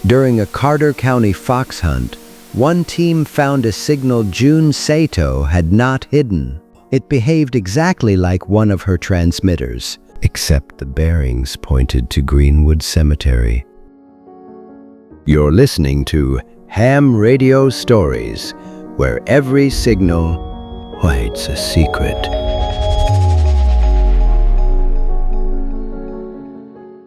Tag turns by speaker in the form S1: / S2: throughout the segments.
S1: During a Carter County fox hunt, one team found a signal June Sato had not hidden. It behaved exactly like one of her transmitters, except the bearings pointed to Greenwood Cemetery. You're listening to Ham Radio Stories, where every signal hides a secret.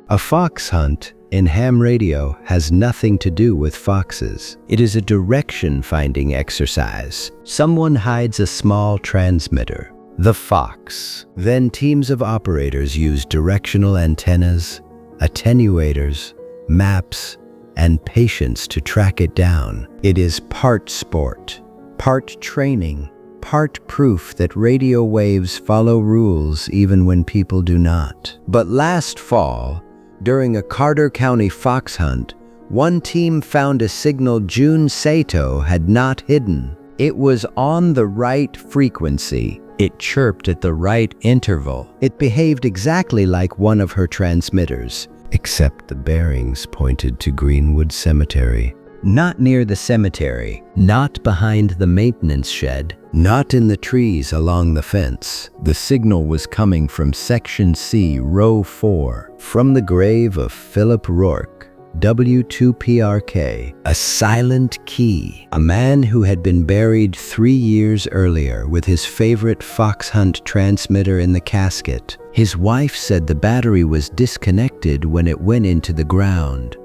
S1: A fox hunt in ham radio has nothing to do with foxes. It is a direction-finding exercise. Someone hides a small transmitter, the fox. Then teams of operators use directional antennas, attenuators, maps, and patience to track it down. It is part sport, part training, part proof that radio waves follow rules even when people do not. But last fall, during a Carter County fox hunt, one team found a signal June Sato had not hidden. It was on the right frequency. It chirped at the right interval. It behaved exactly like one of her transmitters, except the bearings pointed to Greenwood Cemetery. Not near the cemetery, not behind the maintenance shed, not in the trees along the fence. The signal was coming from Section C, Row 4, from the grave of Philip Rourke, W2PRK, a silent key, a man who had been buried 3 years earlier with his favorite fox hunt transmitter in the casket. His wife said the battery was disconnected when it went into the ground.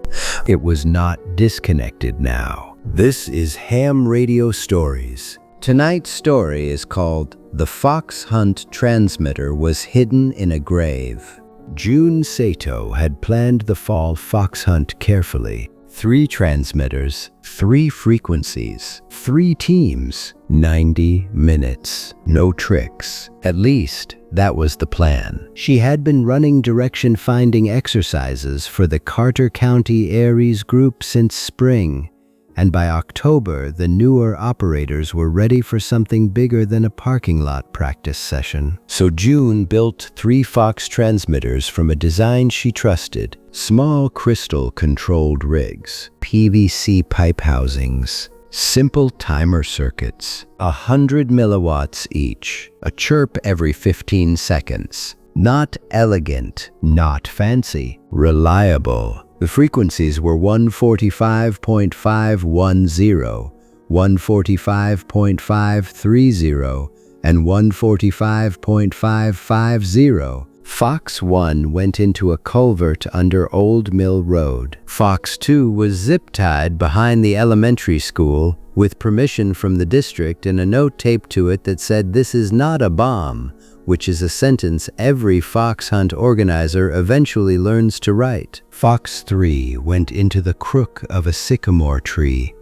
S1: It was not disconnected now. This is Ham Radio Stories. Tonight's story is called The Fox Hunt Transmitter Was Hidden in a Grave. June Sato had planned the fall fox hunt carefully. 3 transmitters, 3 frequencies, 3 teams, 90 minutes. No tricks. At least, that was the plan. She had been running direction-finding exercises for the Carter County Aries group since spring, and by October, the newer operators were ready for something bigger than a parking lot practice session. So June built 3 Fox transmitters from a design she trusted: small crystal-controlled rigs, PVC pipe housings, simple timer circuits, 100 milliwatts each, a chirp every 15 seconds. Not elegant, not fancy, reliable. The frequencies were 145.510, 145.530, and 145.550. Fox 1 went into a culvert under Old Mill Road. Fox 2 was zip-tied behind the elementary school with permission from the district and a note taped to it that said, "This is not a bomb," which is a sentence every fox hunt organizer eventually learns to write. Fox 3 went into the crook of a sycamore tree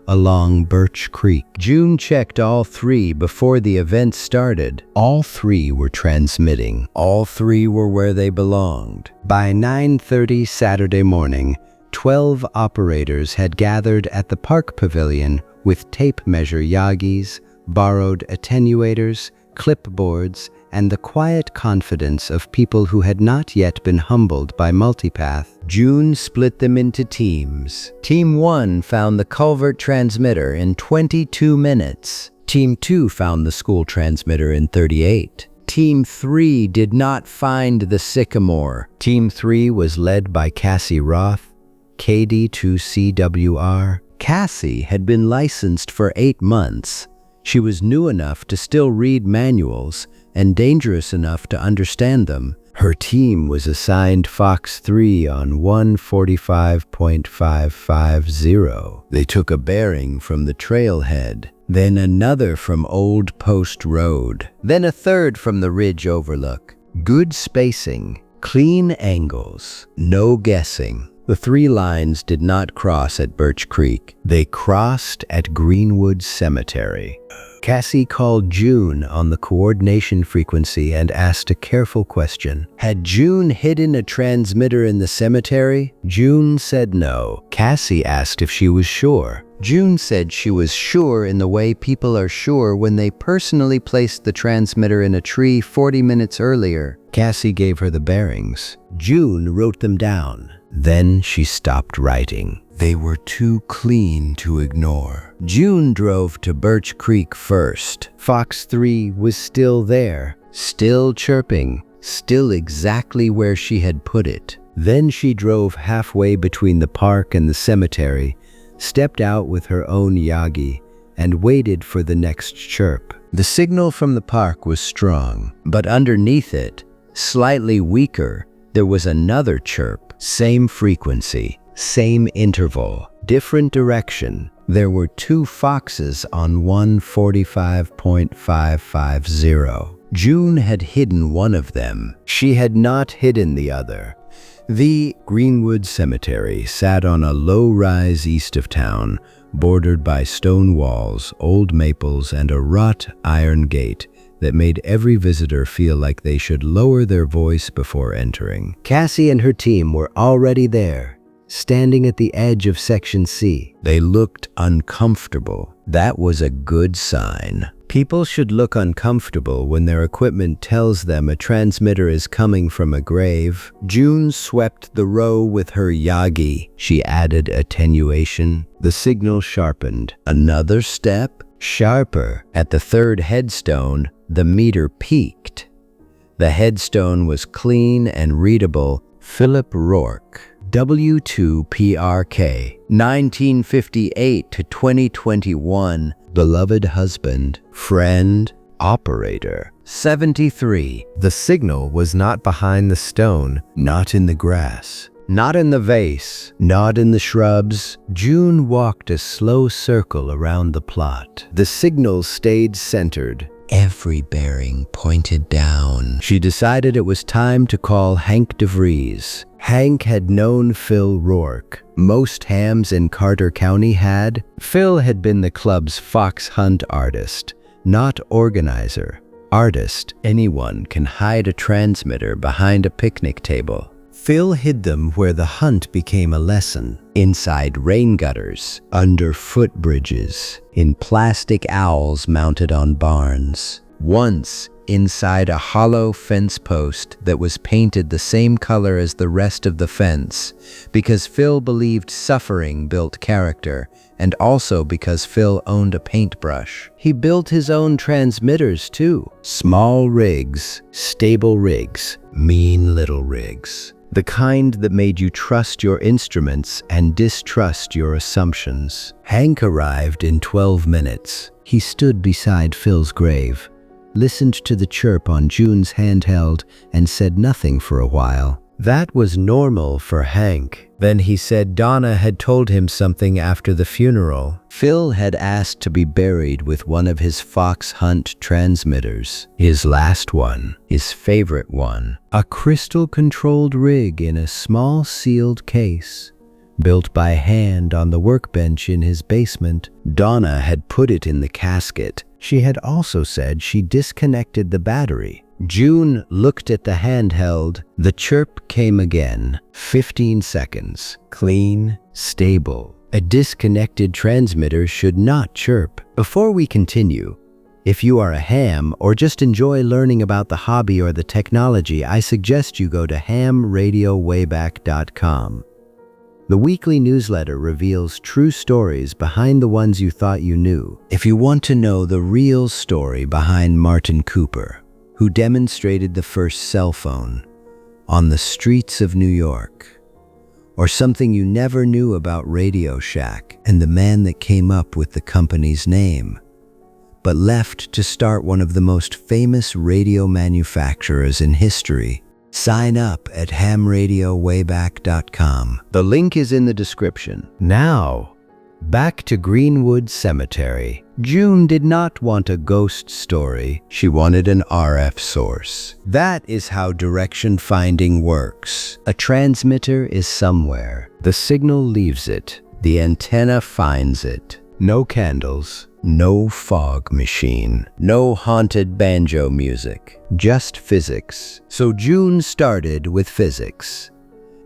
S1: along Birch Creek. June checked all 3 before the event started. All 3 were transmitting. All 3 were where they belonged. By 9:30 Saturday morning, 12 operators had gathered at the park pavilion with tape measure Yagis, borrowed attenuators, clipboards, and the quiet confidence of people who had not yet been humbled by multipath. June split them into teams. Team 1 found the culvert transmitter in 22 minutes. Team 2 found the school transmitter in 38. Team 3 did not find the sycamore. Team 3 was led by Cassie Roth, KD2CWR. Cassie had been licensed for 8 months. She was new enough to still read manuals and dangerous enough to understand them. Her team was assigned Fox 3 on 145.550. They took a bearing from the trailhead, then another from Old Post Road, then a third from the ridge overlook. Good spacing, clean angles, no guessing. The 3 lines did not cross at Birch Creek. They crossed at Greenwood Cemetery. Cassie called June on the coordination frequency and asked a careful question. Had June hidden a transmitter in the cemetery? June said no. Cassie asked if she was sure. June said she was sure in the way people are sure when they personally placed the transmitter in a tree 40 minutes earlier. Cassie gave her the bearings. June wrote them down. Then she stopped writing. They were too clean to ignore. June drove to Birch Creek first. Fox 3 was still there, still chirping, still exactly where she had put it. Then she drove halfway between the park and the cemetery, stepped out with her own Yagi, and waited for the next chirp. The signal from the park was strong, but underneath it, slightly weaker, there was another chirp. Same frequency, same interval, different direction. There were two foxes on 145.550. June had hidden one of them. She had not hidden the other. The Greenwood Cemetery sat on a low rise east of town, bordered by stone walls, old maples, and a wrought iron gate that made every visitor feel like they should lower their voice before entering. Cassie and her team were already there, standing at the edge of Section C. They looked uncomfortable. That was a good sign. People should look uncomfortable when their equipment tells them a transmitter is coming from a grave. June swept the row with her Yagi. She added attenuation. The signal sharpened. Another step, sharper. At the third headstone, the meter peaked. The headstone was clean and readable. Philip Rourke, W2PRK, 1958 to 2021. Beloved husband, friend, operator. 73. The signal was not behind the stone, not in the grass, not in the vase, not in the shrubs. June walked a slow circle around the plot. The signal stayed centered. Every bearing pointed down. She decided it was time to call Hank DeVries. Hank had known Phil Rourke. Most hams in Carter County had. Phil had been the club's fox hunt artist, not organizer. Artist, anyone can hide a transmitter behind a picnic table. Phil hid them where the hunt became a lesson. Inside rain gutters, under footbridges, in plastic owls mounted on barns. Once, inside a hollow fence post that was painted the same color as the rest of the fence, because Phil believed suffering built character, and also because Phil owned a paintbrush. He built his own transmitters too. Small rigs, stable rigs, mean little rigs. The kind that made you trust your instruments and distrust your assumptions. Hank arrived in 12 minutes. He stood beside Phil's grave, listened to the chirp on June's handheld, and said nothing for a while. That was normal for Hank. Then he said Donna had told him something after the funeral. Phil had asked to be buried with one of his fox hunt transmitters. His last one, his favorite one. A crystal-controlled rig in a small sealed case, built by hand on the workbench in his basement. Donna had put it in the casket. She had also said she disconnected the battery. June looked at the handheld. The chirp came again. 15 seconds. Clean, stable. A disconnected transmitter should not chirp. Before we continue, if you are a ham or just enjoy learning about the hobby or the technology, I suggest you go to hamradiowayback.com. The weekly newsletter reveals true stories behind the ones you thought you knew. If you want to know the real story behind Martin Cooper, who demonstrated the first cell phone on the streets of New York, or something you never knew about Radio Shack and the man that came up with the company's name, but left to start one of the most famous radio manufacturers in history, sign up at hamradiowayback.com. The link is in the description. Now, back to Greenwood Cemetery. June did not want a ghost story. She wanted an RF source. That is how direction finding works. A transmitter is somewhere. The signal leaves it. The antenna finds it. No candles. No fog machine. No haunted banjo music. Just physics. So June started with physics.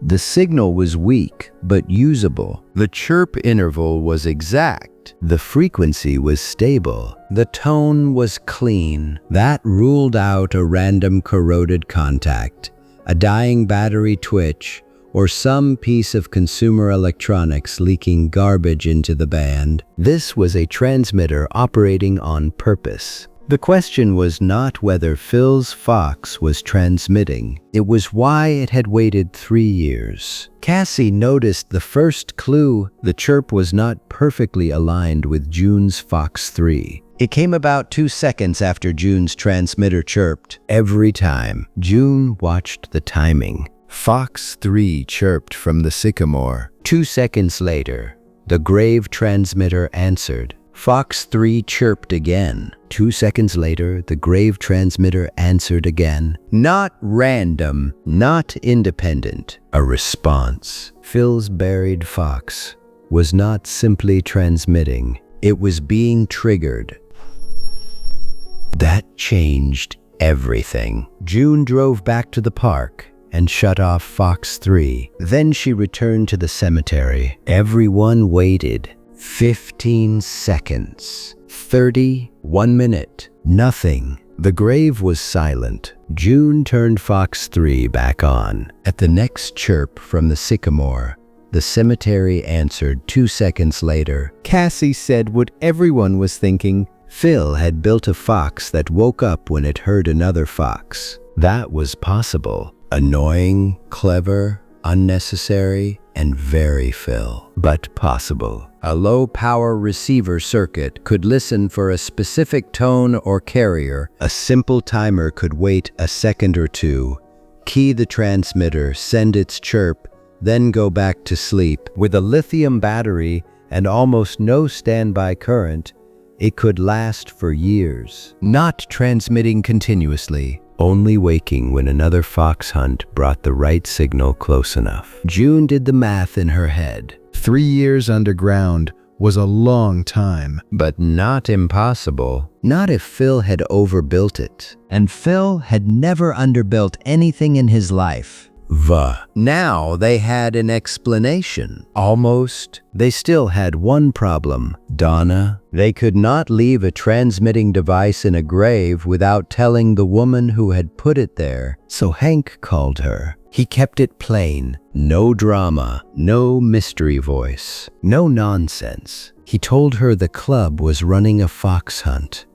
S1: The signal was weak, but usable. The chirp interval was exact. The frequency was stable. The tone was clean. That ruled out a random corroded contact, a dying battery twitch, or some piece of consumer electronics leaking garbage into the band. This was a transmitter operating on purpose. The question was not whether Phil's fox was transmitting. It was why it had waited 3 years. Cassie noticed the first clue. The chirp was not perfectly aligned with June's Fox 3. It came about 2 seconds after June's transmitter chirped. Every time, June watched the timing. Fox 3 chirped from the sycamore. 2 seconds later, the grave transmitter answered. Fox 3 chirped again. 2 seconds later, the grave transmitter answered again. Not random, not independent. A response. Phil's buried fox was not simply transmitting. It was being triggered. That changed everything. June drove back to the park and shut off Fox 3. Then she returned to the cemetery. Everyone waited. 15 seconds. 30. 1 minute. Nothing. The grave was silent. June turned Fox 3 back on. At the next chirp from the sycamore, the cemetery answered 2 seconds later. Cassie said what everyone was thinking. Phil had built a fox that woke up when it heard another fox. That was possible. Annoying, clever, unnecessary, and very Phil, but possible. A low-power receiver circuit could listen for a specific tone or carrier. A simple timer could wait a second or two, key the transmitter, send its chirp, then go back to sleep. With a lithium battery and almost no standby current, it could last for years. Not transmitting continuously, only waking when another fox hunt brought the right signal close enough. June did the math in her head.
S2: 3 years underground was a long time.
S1: But not impossible. Not if Phil had overbuilt it. And Phil had never underbuilt anything in his life. Now they had an explanation. Almost. They still had one problem. Donna. They could not leave a transmitting device in a grave without telling the woman who had put it there. So Hank called her. He kept it plain. No drama. No mystery voice. No nonsense. He told her the club was running a fox hunt,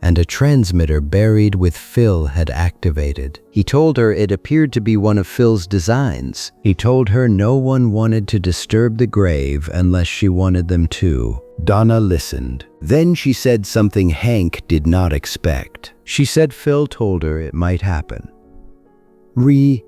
S1: and a transmitter buried with Phil had activated. He told her it appeared to be one of Phil's designs. He told her no one wanted to disturb the grave unless she wanted them to. Donna listened. Then she said something Hank did not expect. She said Phil told her it might happen.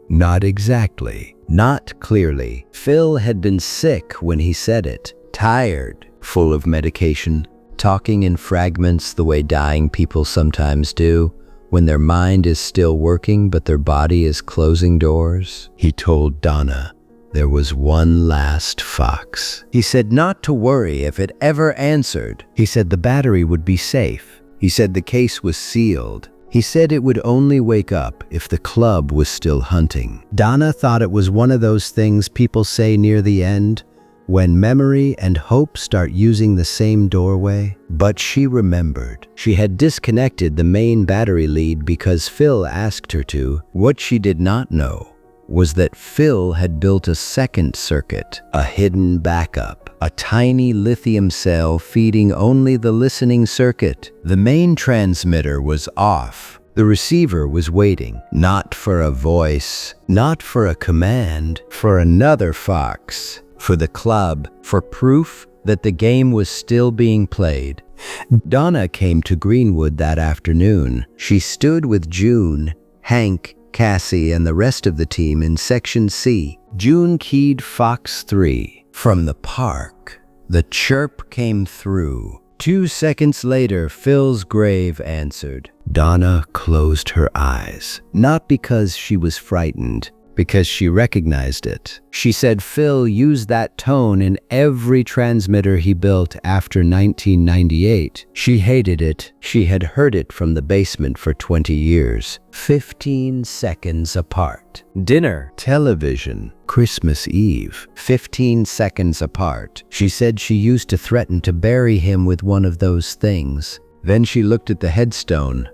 S1: Not exactly. Not clearly. Phil had been sick when he said it. Tired. Full of medication. Talking in fragments the way dying people sometimes do, when their mind is still working but their body is closing doors. He told Donna there was one last fox. He said not to worry if it ever answered. He said the battery would be safe. He said the case was sealed. He said it would only wake up if the club was still hunting. Donna thought it was one of those things people say near the end, when memory and hope start using the same doorway. But she remembered. She had disconnected the main battery lead because Phil asked her to. What she did not know was that Phil had built a second circuit, a hidden backup, a tiny lithium cell feeding only the listening circuit. The main transmitter was off. The receiver was waiting, not for a voice, not for a command, for another fox. For the club, for proof that the game was still being played. Donna came to Greenwood that afternoon. She stood with June, Hank, Cassie, and the rest of the team in Section C. June keyed Fox 3. From the park, the chirp came through. 2 seconds later, Phil's grave answered. Donna closed her eyes, not because she was frightened, because she recognized it. She said Phil used that tone in every transmitter he built after 1998. She hated it. She had heard it from the basement for 20 years. 15 seconds apart. Dinner, television, Christmas Eve. 15 seconds apart. She said she used to threaten to bury him with one of those things. Then she looked at the headstone.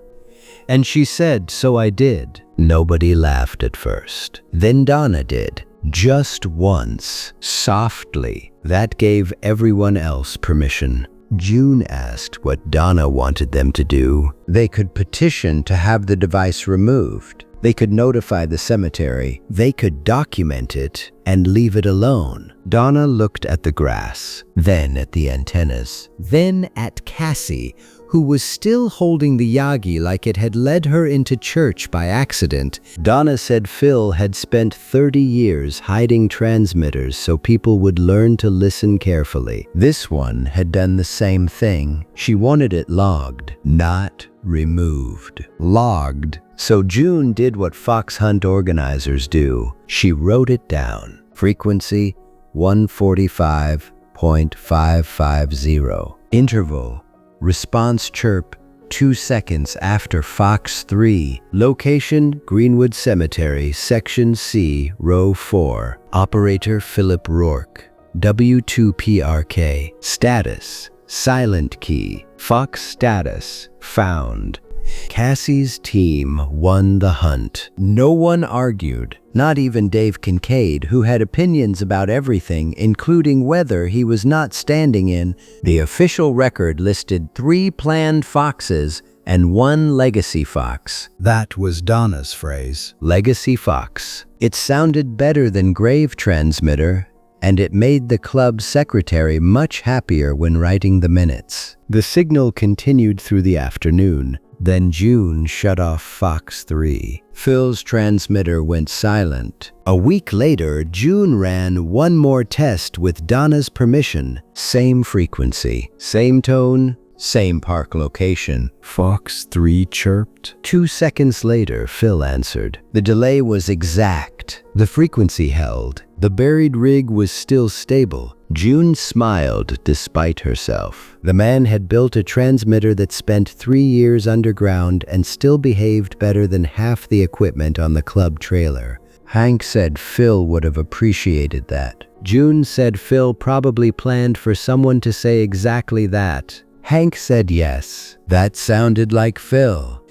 S1: And she said, so I did. Nobody laughed at first. Then Donna did. Just once, softly. That gave everyone else permission. June asked what Donna wanted them to do. They could petition to have the device removed. They could notify the cemetery. They could document it and leave it alone. Donna looked at the grass, then at the antennas, then at Cassie, who was still holding the yagi like it had led her into church by accident. Donna said Phil had spent 30 years hiding transmitters so people would learn to listen carefully. This one had done the same thing. She wanted it logged, not removed. Logged. So June did what fox hunt organizers do. She wrote it down. Frequency 145.550. Interval. Response chirp 2 seconds after Fox 3. Location Greenwood Cemetery, Section C, Row 4. Operator Philip Rourke. W2PRK. Status silent key. Fox status found. Cassie's team won the hunt. No one argued, not even Dave Kincaid, who had opinions about everything, including whether he was not standing in. The official record listed 3 planned foxes and 1 legacy fox.
S2: That was Donna's phrase.
S1: Legacy fox. It sounded better than grave transmitter, and it made the club's secretary much happier when writing the minutes. The signal continued through the afternoon. Then June shut off Fox 3. Phil's transmitter went silent. A week later, June ran one more test with Donna's permission. Same frequency, same tone, same park location.
S2: Fox 3 chirped.
S1: 2 seconds later, Phil answered. The delay was exact. The frequency held. The buried rig was still stable. June smiled despite herself. The man had built a transmitter that spent 3 years underground and still behaved better than half the equipment on the club trailer. Hank said Phil would have appreciated that. June said Phil probably planned for someone to say exactly that. Hank said yes. That sounded like Phil.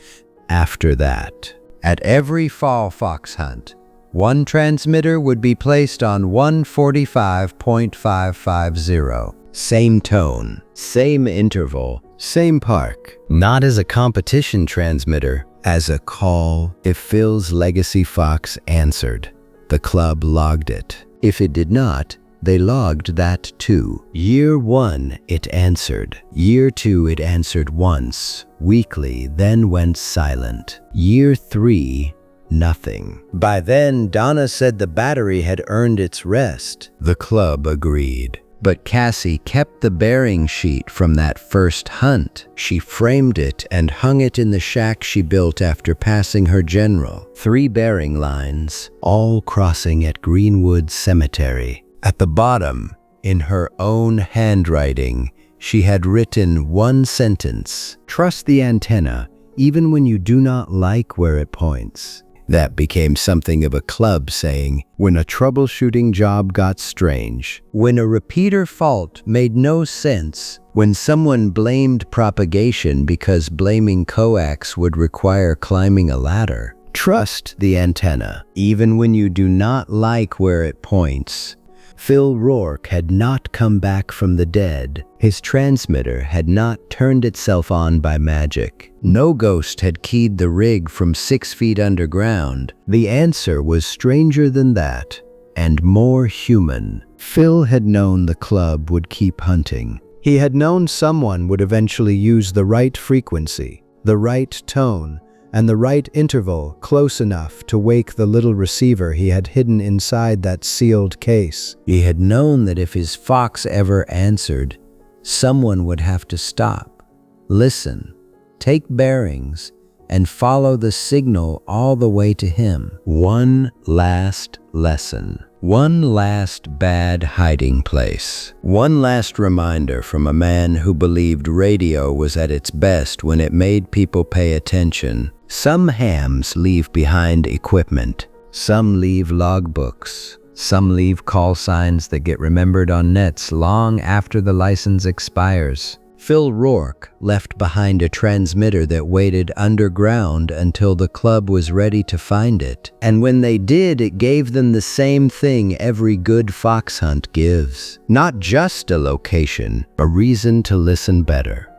S1: After that, at every fall fox hunt, 1 transmitter would be placed on 145.550. Same tone, same interval, same park. Not as a competition transmitter, as a call. If Phil's legacy fox answered, the club logged it. If it did not, they logged that too. Year 1, it answered. Year 2, it answered once, weekly, then went silent. Year 3, nothing. By then, Donna said the battery had earned its rest. The club agreed. But Cassie kept the bearing sheet from that first hunt. She framed it and hung it in the shack she built after passing her general. 3 bearing lines, all crossing at Greenwood Cemetery. At the bottom, in her own handwriting, she had written 1 sentence. Trust the antenna, even when you do not like where it points. That became something of a club saying when a troubleshooting job got strange, when a repeater fault made no sense, when someone blamed propagation because blaming coax would require climbing a ladder. Trust the antenna, even when you do not like where it points. Phil Rourke had not come back from the dead. His transmitter had not turned itself on by magic. No ghost had keyed the rig from 6 feet underground. The answer was stranger than that, and more human. Phil had known the club would keep hunting. He had known someone would eventually use the right frequency, the right tone, and the right interval close enough to wake the little receiver he had hidden inside that sealed case. He had known that if his fox ever answered, someone would have to stop, listen, take bearings, and follow the signal all the way to him. One last lesson. One last bad hiding place. One last reminder from a man who believed radio was at its best when it made people pay attention. Some hams leave behind equipment. Some leave logbooks. Some leave call signs that get remembered on nets long after the license expires. Phil Rourke left behind a transmitter that waited underground until the club was ready to find it. And when they did, it gave them the same thing every good fox hunt gives. Not just a location, a reason to listen better.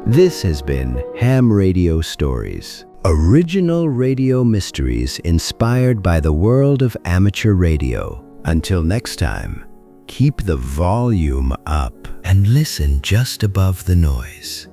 S1: This has been Ham Radio Stories, original radio mysteries inspired by the world of amateur radio. Until next time, keep the volume up and listen just above the noise.